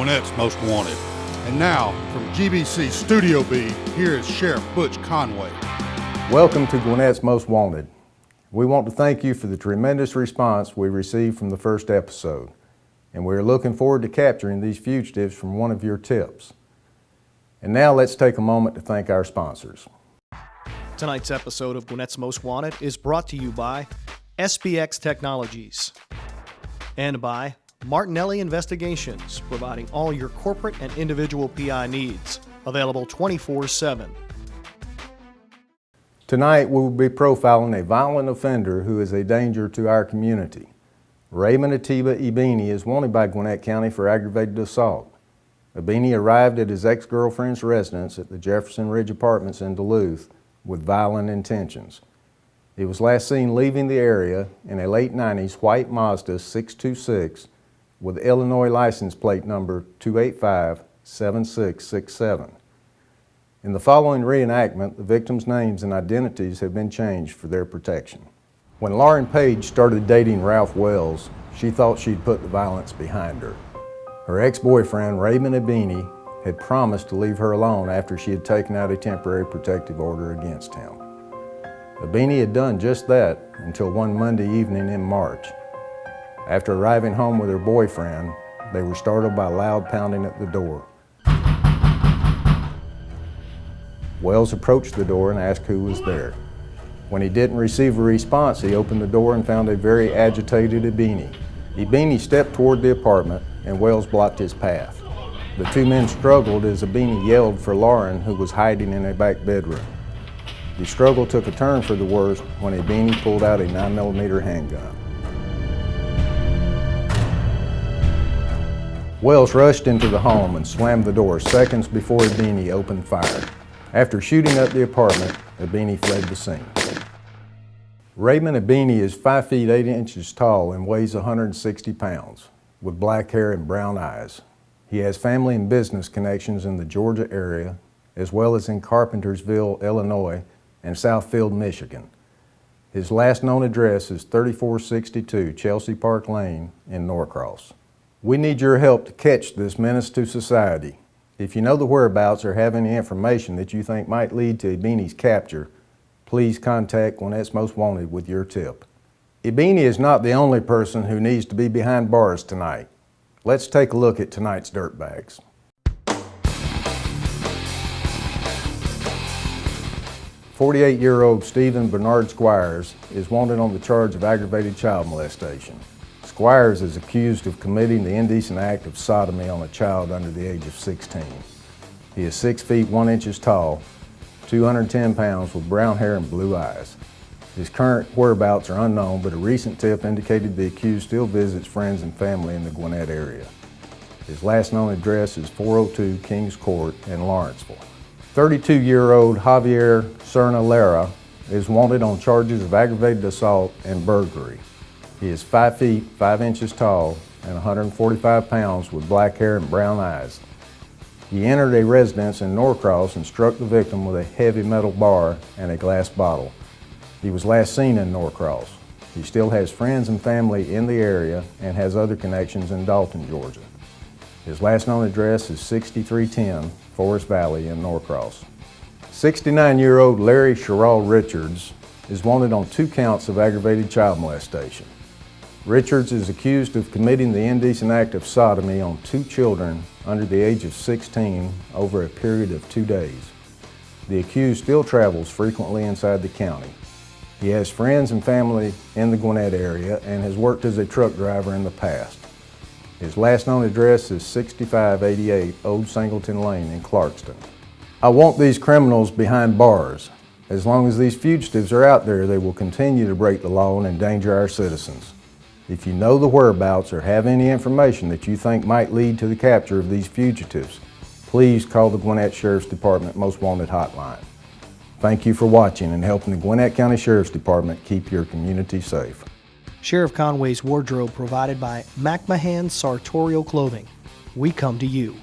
Gwinnett's Most Wanted. And now, from GBC Studio B, here is Sheriff Butch Conway. Welcome to Gwinnett's Most Wanted. We want to thank you for the tremendous response we received from the first episode, and we are looking forward to capturing these fugitives from one of your tips. And now let's take a moment to thank our sponsors. Tonight's episode of Gwinnett's Most Wanted is brought to you by SBX Technologies and by Martinelli Investigations, providing all your corporate and individual PI needs. Available 24/7. Tonight we will be profiling a violent offender who is a danger to our community. Raymond Atiba Ibini is wanted by Gwinnett County for aggravated assault. Ibini arrived at his ex-girlfriend's residence at the Jefferson Ridge Apartments in Duluth with violent intentions. He was last seen leaving the area in a late 90s white Mazda 626 with Illinois license plate number 285-7667. In the following reenactment, the victims' names and identities have been changed for their protection. When Lauren Page started dating Ralph Wells, she thought she'd put the violence behind her. Her ex-boyfriend, Raymond Ibini, had promised to leave her alone after she had taken out a temporary protective order against him. Ibini had done just that until one Monday evening in March. After arriving home with her boyfriend, they were startled by loud pounding at the door. Wells approached the door and asked who was there. When he didn't receive a response, he opened the door and found a very agitated Ibini. Ibini stepped toward the apartment and Wells blocked his path. The two men struggled as Ibini yelled for Lauren, who was hiding in a back bedroom. The struggle took a turn for the worse when Ibini pulled out a 9mm handgun. Wells rushed into the home and slammed the door seconds before Ibini opened fire. After shooting up the apartment, Ibini fled the scene. Raymond Ibini is 5 feet 8 inches tall and weighs 160 pounds, with black hair and brown eyes. He has family and business connections in the Georgia area, as well as in Carpentersville, Illinois, and Southfield, Michigan. His last known address is 3462 Chelsea Park Lane in Norcross. We need your help to catch this menace to society. If you know the whereabouts or have any information that you think might lead to Ibini's capture, please contact Gwinnett's Most Wanted with your tip. Ibini is not the only person who needs to be behind bars tonight. Let's take a look at tonight's dirtbags. 48-year-old Stephen Bernard Squires is wanted on the charge of aggravated child molestation. Squires is accused of committing the indecent act of sodomy on a child under the age of 16. He is 6 feet 1 inches tall, 210 pounds, with brown hair and blue eyes. His current whereabouts are unknown, but a recent tip indicated the accused still visits friends and family in the Gwinnett area. His last known address is 402 Kings Court in Lawrenceville. 32-year-old Javier Serna Lara is wanted on charges of aggravated assault and burglary. He is 5 feet 5 inches tall and 145 pounds with black hair and brown eyes. He entered a residence in Norcross and struck the victim with a heavy metal bar and a glass bottle. He was last seen in Norcross. He still has friends and family in the area and has other connections in Dalton, Georgia. His last known address is 6310 Forest Valley in Norcross. 69-year-old Larry Sherrall Richards is wanted on 2 counts of aggravated child molestation. Richards is accused of committing the indecent act of sodomy on 2 children under the age of 16 over a period of 2 days. The accused still travels frequently inside the county. He has friends and family in the Gwinnett area and has worked as a truck driver in the past. His last known address is 6588 Old Singleton Lane in Clarkston. I want these criminals behind bars. As long as these fugitives are out there, they will continue to break the law and endanger our citizens. If you know the whereabouts or have any information that you think might lead to the capture of these fugitives, please call the Gwinnett Sheriff's Department Most Wanted hotline. Thank you for watching and helping the Gwinnett County Sheriff's Department keep your community safe. Sheriff Conway's wardrobe provided by McMahon Sartorial Clothing. We come to you.